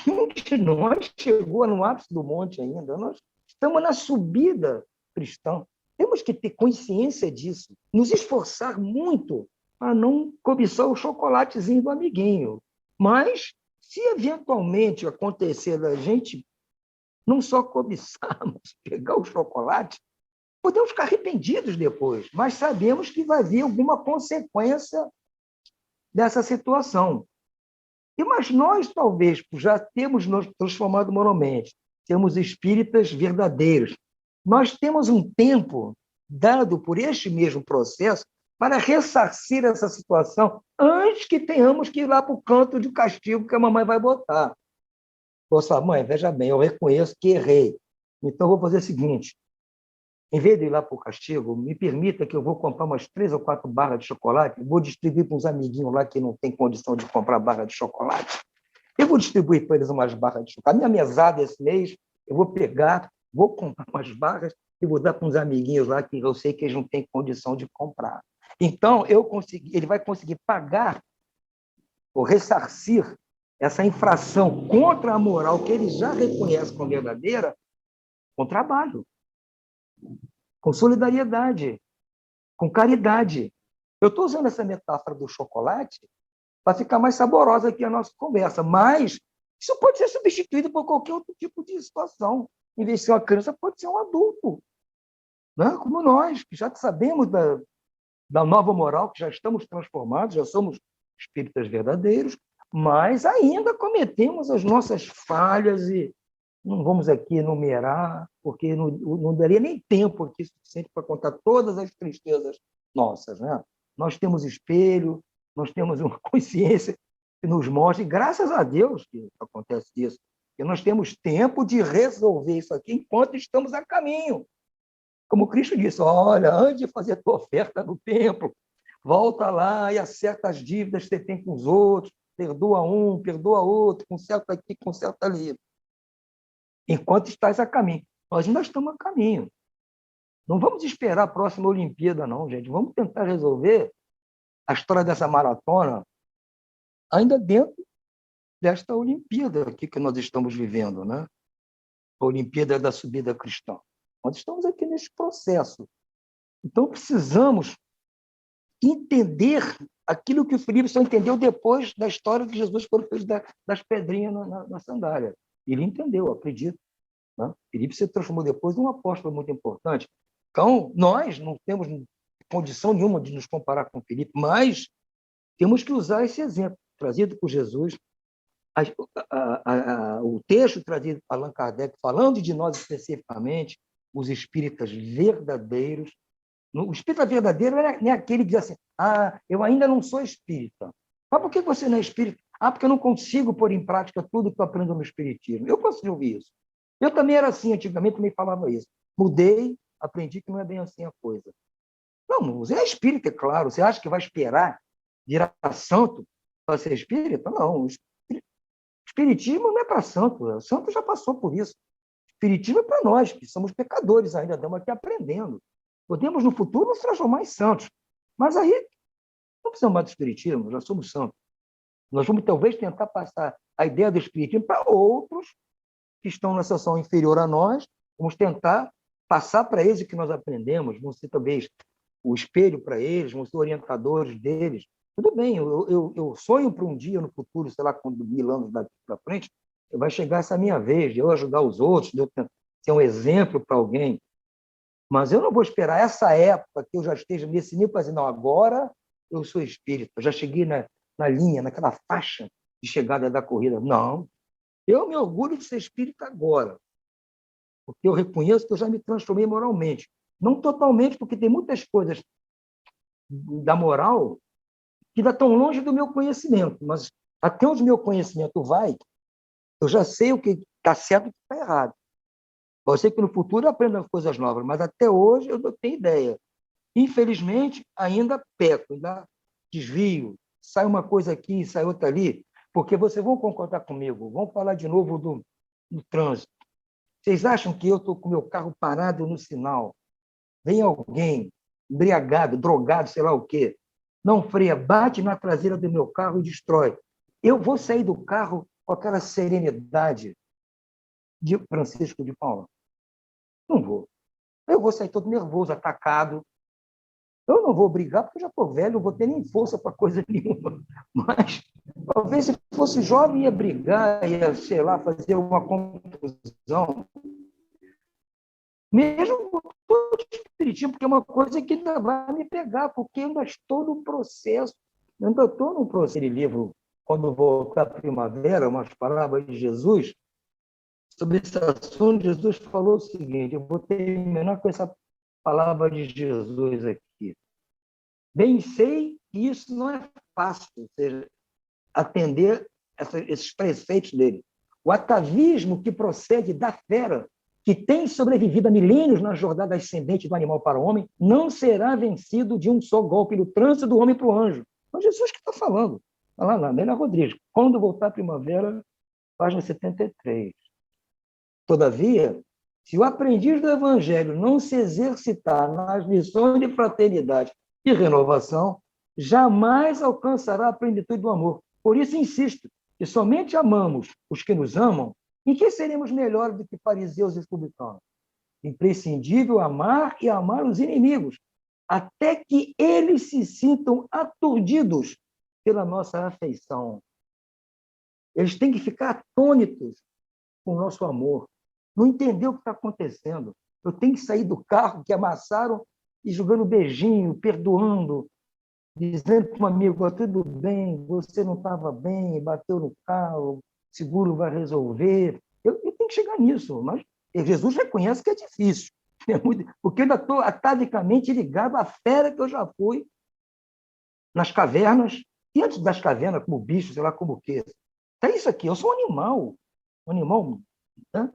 Nenhum de nós chegou no ápice do monte ainda, nós estamos na subida cristã. Temos que ter consciência disso, nos esforçar muito para não cobiçar o chocolatezinho do amiguinho. Mas, se eventualmente acontecer da gente não só cobiçarmos, pegar o chocolate, podemos ficar arrependidos depois, mas sabemos que vai vir alguma consequência dessa situação. Mas nós, talvez, já temos nos transformado moralmente, sermos espíritas verdadeiros. Nós temos um tempo dado por este mesmo processo para ressarcir essa situação antes que tenhamos que ir lá para o canto de castigo que a mamãe vai botar. Poxa, mãe, veja bem, eu reconheço que errei. Então, vou fazer o seguinte, em vez de ir lá para o castigo, me permita que eu vou comprar umas 3 ou 4 barras de chocolate, vou distribuir para uns amiguinhos lá que não têm condição de comprar barra de chocolate. Eu vou distribuir para eles umas barras de chocolate. A minha mesada esse mês, eu vou pegar, vou comprar umas barras e vou dar para uns amiguinhos lá que eu sei que eles não têm condição de comprar. Então, ele vai conseguir pagar ou ressarcir essa infração contra a moral que ele já reconhece como verdadeira com trabalho, com solidariedade, com caridade. Eu estou usando essa metáfora do chocolate para ficar mais saborosa aqui a nossa conversa, mas isso pode ser substituído por qualquer outro tipo de situação. Em vez de ser uma criança, pode ser um adulto, né? Como nós, que já sabemos da nova moral, que já estamos transformados, já somos espíritas verdadeiros, mas ainda cometemos as nossas falhas e não vamos aqui enumerar, porque não daria nem tempo aqui suficiente para contar todas as tristezas nossas, né? Nós temos espelho, nós temos uma consciência que nos mostra, e graças a Deus que acontece isso, que nós temos tempo de resolver isso aqui enquanto estamos a caminho. Como Cristo disse, olha, antes de fazer a tua oferta no templo, volta lá e acerta as dívidas que você tem com os outros, perdoa um, perdoa outro, conserta aqui, conserta ali. Enquanto estás a caminho. Nós ainda estamos a caminho. Não vamos esperar a próxima Olimpíada, não, gente. Vamos tentar resolver a história dessa maratona ainda dentro desta Olimpíada aqui que nós estamos vivendo, né? A Olimpíada da subida cristã. Nós estamos aqui nesse processo. Então, precisamos entender aquilo que o Felipe só entendeu depois da história que Jesus fez das pedrinhas na sandália. Ele entendeu, acredito. Né? Felipe se transformou depois num apóstolo muito importante. Então, nós não temos condição nenhuma de nos comparar com Felipe, mas temos que usar esse exemplo trazido por Jesus, o texto trazido por Allan Kardec, falando de nós especificamente, os espíritas verdadeiros. O espírita verdadeiro não é aquele que diz assim, eu ainda não sou espírita. Mas por que você não é espírita? Porque eu não consigo pôr em prática tudo que eu aprendo no espiritismo. Eu consigo ouvir isso. Eu também era assim, antigamente também falava isso. Mudei, aprendi que não é bem assim a coisa. Não, você é espírita, é claro. Você acha que vai esperar virar santo para ser espírita? Não. O espiritismo não é para santo. O santo já passou por isso. O espiritismo é para nós, que somos pecadores ainda, estamos aqui aprendendo. Podemos, no futuro, nos transformar em santos. Mas aí, não precisamos mais do espiritismo, já somos santos. Nós vamos, talvez, tentar passar a ideia do espiritismo para outros que estão na situação inferior a nós. Vamos tentar passar para eles o que nós aprendemos. Vamos ser, talvez, o espelho para eles, vamos ser orientadores deles. Tudo bem, eu sonho para um dia no futuro, sei lá, quando 1000 anos daqui para frente, vai chegar essa minha vez, de eu ajudar os outros, de eu ser um exemplo para alguém. Mas eu não vou esperar essa época que eu já esteja nesse nível para dizer, não, agora eu sou espírita, eu já cheguei na linha, naquela faixa de chegada da corrida. Não, eu me orgulho de ser espírita agora, porque eu reconheço que eu já me transformei moralmente. Não totalmente, porque tem muitas coisas da moral que ainda estão longe do meu conhecimento, mas até onde meu conhecimento vai, eu já sei o que está certo e o que está errado. Pode ser que no futuro eu aprenda coisas novas, mas até hoje eu não tenho ideia. Infelizmente, ainda peco, ainda desvio, sai uma coisa aqui, sai outra ali, porque vocês vão concordar comigo, vamos falar de novo do trânsito. Vocês acham que eu estou com o meu carro parado no sinal, vem alguém embriagado, drogado, sei lá o quê, não freia, bate na traseira do meu carro e destrói. Eu vou sair do carro com aquela serenidade de Francisco de Paula? Não vou. Eu vou sair todo nervoso, atacado. Eu não vou brigar, porque eu já estou velho, não vou ter nem força para coisa nenhuma. Mas, talvez, se fosse jovem, ia brigar, ia, sei lá, fazer uma confusão. Mesmo com todo espiritismo, porque é uma coisa que ainda vai me pegar, porque eu ainda estou no processo. Eu ainda estou no processo. Aquele livro, Quando Voltar a Primavera, umas palavras de Jesus, sobre esse assunto, Jesus falou o seguinte, eu vou terminar com essa palavra de Jesus aqui. Bem sei que isso não é fácil, ou seja, atender esses preceitos dele. O atavismo que procede da fera, que tem sobrevivido a milênios na jornada ascendente do animal para o homem, não será vencido de um só golpe no trânsito do homem para o anjo. É Jesus que está falando. Está lá na Amélia Rodrigues. Quando voltar a primavera, página 73. Todavia, se o aprendiz do Evangelho não se exercitar nas lições de fraternidade e renovação, jamais alcançará a plenitude do amor. Por isso, insisto, que somente amamos os que nos amam, em que seremos melhores do que fariseus e publicanos? Imprescindível amar e amar os inimigos, até que eles se sintam aturdidos pela nossa afeição. Eles têm que ficar atônitos com o nosso amor, não entender o que está acontecendo. Eu tenho que sair do carro que amassaram e jogando beijinho, perdoando, dizendo para um amigo, tudo bem, você não estava bem, bateu no carro, seguro vai resolver. Eu tenho que chegar nisso, mas Jesus reconhece que é difícil, porque eu ainda estou atavicamente ligado à fera que eu já fui nas cavernas, e antes das cavernas, como bicho, sei lá como o quê. É isso aqui, eu sou um animal, né?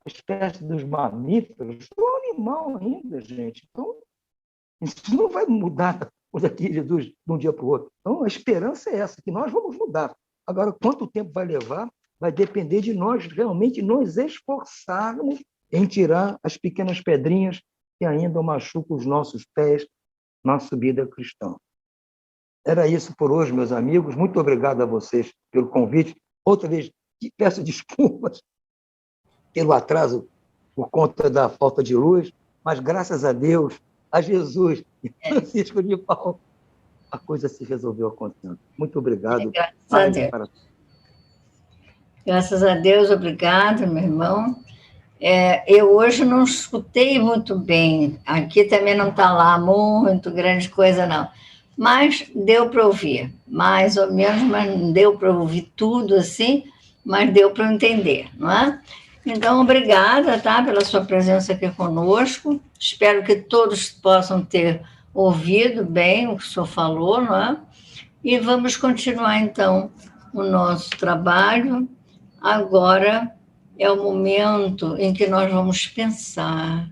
Espécie dos mamíferos, eu sou um animal ainda, gente. Então, isso não vai mudar daqui Jesus de um dia para o outro. Então, a esperança é essa, que nós vamos mudar. Agora, quanto tempo vai levar, vai depender de nós realmente nos esforçarmos em tirar as pequenas pedrinhas que ainda machucam os nossos pés na subida cristã. Era isso por hoje, meus amigos. Muito obrigado a vocês pelo convite. Outra vez, peço desculpas pelo atraso por conta da falta de luz, mas graças a Deus, a Jesus e Francisco de Paulo, a coisa se resolveu acontecendo. Muito obrigado. Graças a Deus. Graças a Deus, obrigado, meu irmão. Eu hoje não escutei muito bem. Aqui também não está lá muito grande coisa, não. Mas deu para ouvir, mais ou menos, mas não deu para ouvir tudo assim, mas deu para entender, não é? Então, obrigada, tá, pela sua presença aqui conosco. Espero que todos possam ter ouvido bem o que o senhor falou, não é? E vamos continuar, então, o nosso trabalho. Agora é o momento em que nós vamos pensar,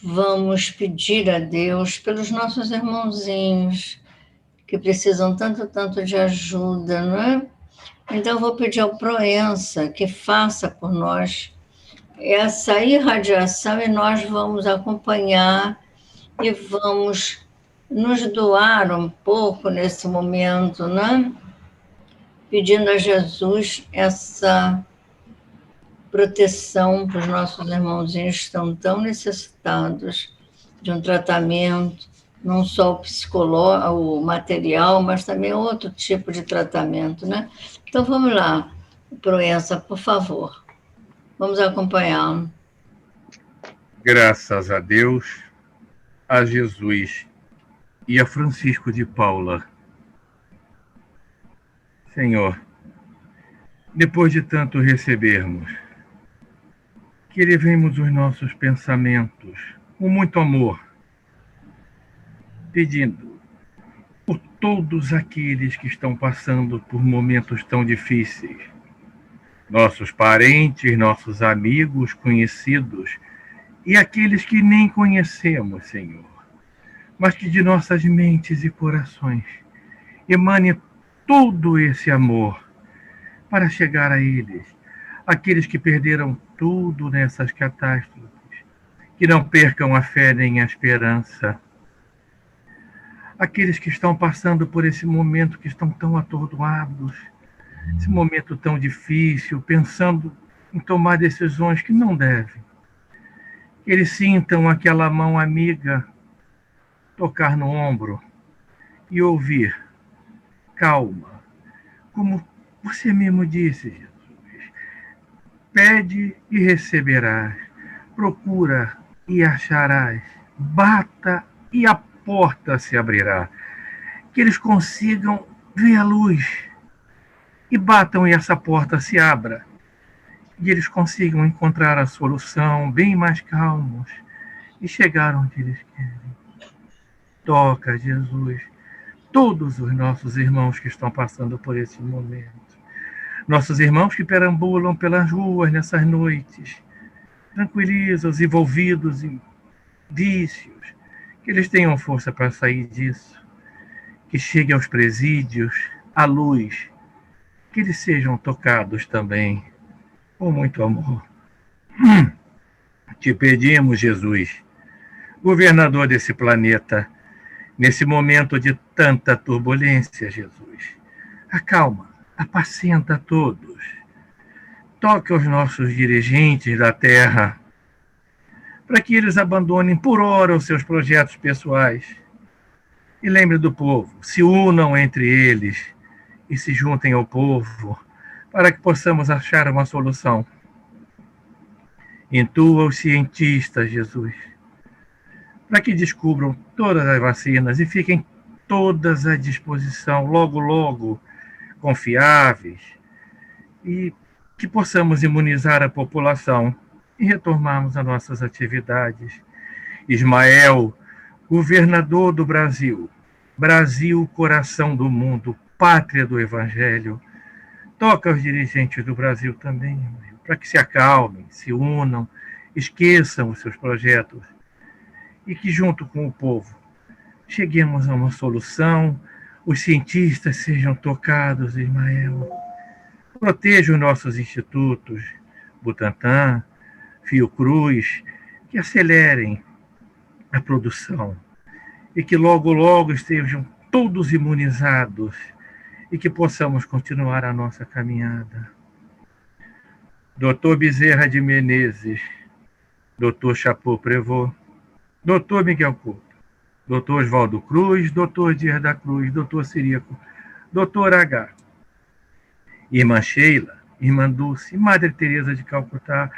vamos pedir a Deus pelos nossos irmãozinhos que precisam tanto de ajuda, não é? Então, eu vou pedir ao Proença que faça por nós essa irradiação e nós vamos acompanhar e vamos nos doar um pouco nesse momento, né? Pedindo a Jesus essa proteção para os nossos irmãozinhos que estão tão necessitados de um tratamento, não só o psicológico, o material, mas também outro tipo de tratamento, né? Então, vamos lá, Proença, por favor. Vamos acompanhá-lo. Graças a Deus, a Jesus e a Francisco de Paula. Senhor, depois de tanto recebermos, que elevemos os nossos pensamentos com muito amor, pedindo por todos aqueles que estão passando por momentos tão difíceis, nossos parentes, nossos amigos, conhecidos e aqueles que nem conhecemos, Senhor, mas que de nossas mentes e corações emane todo esse amor para chegar a eles, aqueles que perderam tudo nessas catástrofes, que não percam a fé nem a esperança, aqueles que estão passando por esse momento, que estão tão atordoados, esse momento tão difícil, pensando em tomar decisões que não devem. Eles sintam aquela mão amiga tocar no ombro e ouvir, calma, como você mesmo disse, Jesus, pede e receberás, procura e acharás, bata e a porta se abrirá. Que eles consigam ver a luz e batam e essa porta se abra. e eles consigam encontrar a solução bem mais calmos e chegar onde eles querem. Toca, Jesus, todos os nossos irmãos que estão passando por esse momento. Nossos irmãos que perambulam pelas ruas nessas noites, tranquiliza os envolvidos em vícios, que eles tenham força para sair disso, que chegue aos presídios a luz, que eles sejam tocados também com muito amor. Te pedimos, Jesus, governador desse planeta, nesse momento de tanta turbulência, Jesus, acalma, apacenta todos. Toque aos nossos dirigentes da terra, para que eles abandonem por hora os seus projetos pessoais. E lembre do povo, se unam entre eles e se juntem ao povo, para que possamos achar uma solução. Intua os cientistas, Jesus, para que descubram todas as vacinas e fiquem todas à disposição, logo, logo, confiáveis, e que possamos imunizar a população e retomarmos as nossas atividades. Ismael, governador do Brasil, Brasil, coração do mundo, pátria do Evangelho, toca aos dirigentes do Brasil também, para que se acalmem, se unam, esqueçam os seus projetos e que, junto com o povo, cheguemos a uma solução, os cientistas sejam tocados, Ismael. Proteja os nossos institutos, Butantan, Fiocruz, que acelerem a produção e que logo, logo estejam todos imunizados e que possamos continuar a nossa caminhada. Doutor Bezerra de Menezes, doutor Chapeau Prévost, doutor Miguel Couto, doutor Oswaldo Cruz, doutor Dias da Cruz, doutor Ciriaco, doutor H, irmã Sheila, irmã Dulce, Madre Teresa de Calcutá,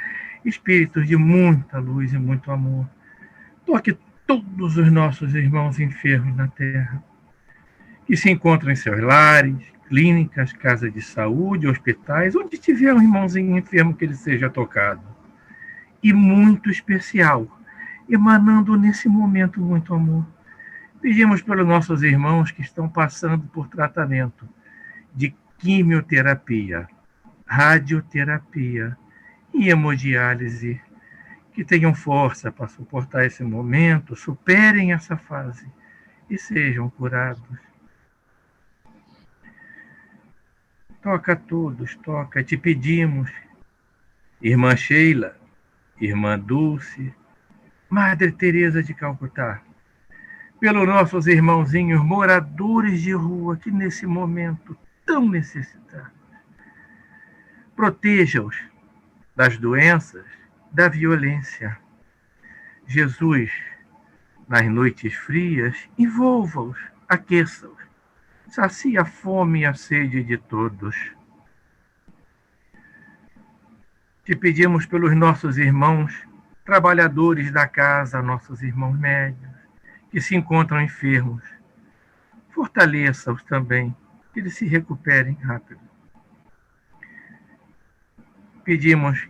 espíritos de muita luz e muito amor. Toque todos os nossos irmãos enfermos na Terra, que se encontram em seus lares, clínicas, casas de saúde, hospitais, onde tiver um irmãozinho enfermo, que ele seja tocado. E muito especial, emanando nesse momento muito amor. Pedimos pelos nossos irmãos que estão passando por tratamento de quimioterapia, radioterapia e hemodiálise, que tenham força para suportar esse momento, superem essa fase e sejam curados. Toca a todos, toca, te pedimos, irmã Sheila, irmã Dulce, Madre Teresa de Calcutá, pelos nossos irmãozinhos moradores de rua que nesse momento tão necessitados. Proteja-os das doenças, da violência. Jesus, nas noites frias, envolva-os, aqueça-os, sacia a fome e a sede de todos. Te pedimos pelos nossos irmãos, trabalhadores da casa, nossos irmãos médios, que se encontram enfermos. Fortaleça-os também, que eles se recuperem rápido. Pedimos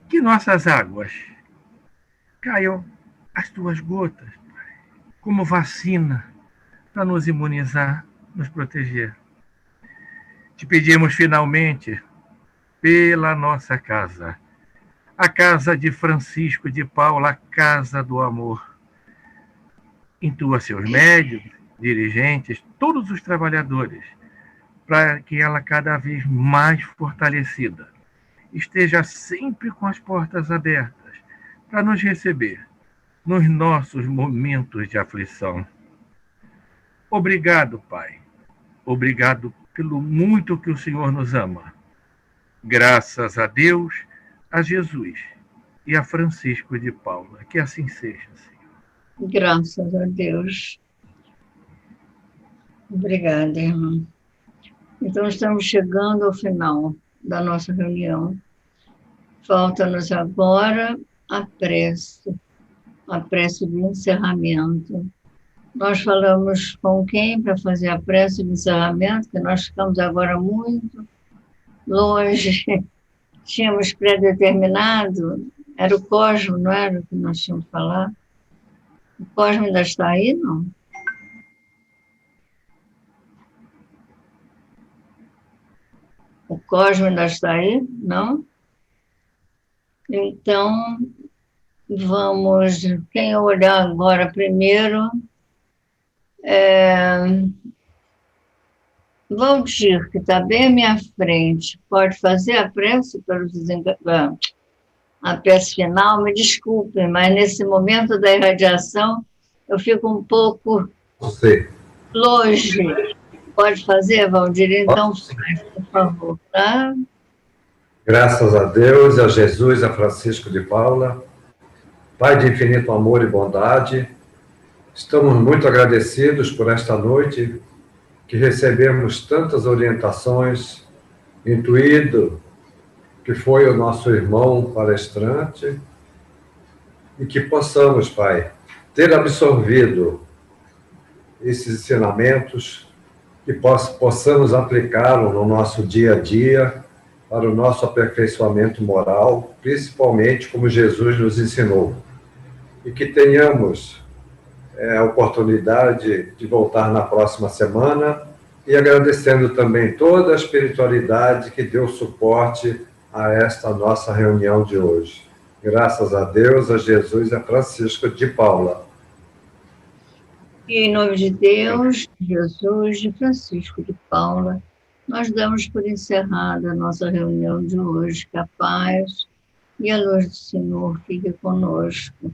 que nossas águas caiam as tuas gotas, Pai, como vacina para nos imunizar, nos proteger. Te pedimos finalmente pela nossa casa, a casa de Francisco de Paula, a casa do amor. Intua seus médicos, dirigentes, todos os trabalhadores, para que ela cada vez mais fortalecida esteja sempre com as portas abertas para nos receber nos nossos momentos de aflição. Obrigado, Pai. Obrigado pelo muito que o Senhor nos ama. Graças a Deus, a Jesus e a Francisco de Paula. Que assim seja, Senhor. Graças a Deus. Obrigada, irmã. Então, estamos chegando ao final da nossa reunião. Falta-nos agora a prece de encerramento. Nós falamos com quem para fazer a prece de encerramento, que nós ficamos agora muito longe tínhamos predeterminado, era o Cosmo, não era o que nós tínhamos que falar? O Cosmo ainda está aí, não? O Cosmo ainda está aí? Não? Então, vamos... Quem olhar agora primeiro... Valdir, que está bem à minha frente, pode fazer a prece pelos a prece final? Me desculpem, mas nesse momento da irradiação eu fico um pouco longe. Pode fazer, Valdir? Então, faz, por favor, tá? Graças a Deus, a Jesus, a Francisco de Paula, Pai de infinito amor e bondade, estamos muito agradecidos por esta noite que recebemos tantas orientações, intuído que foi o nosso irmão palestrante, e que possamos, Pai, ter absorvido esses ensinamentos, que possamos aplicá-los no nosso dia a dia, para o nosso aperfeiçoamento moral, principalmente como Jesus nos ensinou. E que tenhamos a oportunidade de voltar na próxima semana e agradecendo também toda a espiritualidade que deu suporte a esta nossa reunião de hoje. Graças a Deus, a Jesus e a Francisco de Paula. E em nome de Deus, Jesus e Francisco de Paula, nós damos por encerrada a nossa reunião de hoje. Que a paz e a luz do Senhor fique conosco.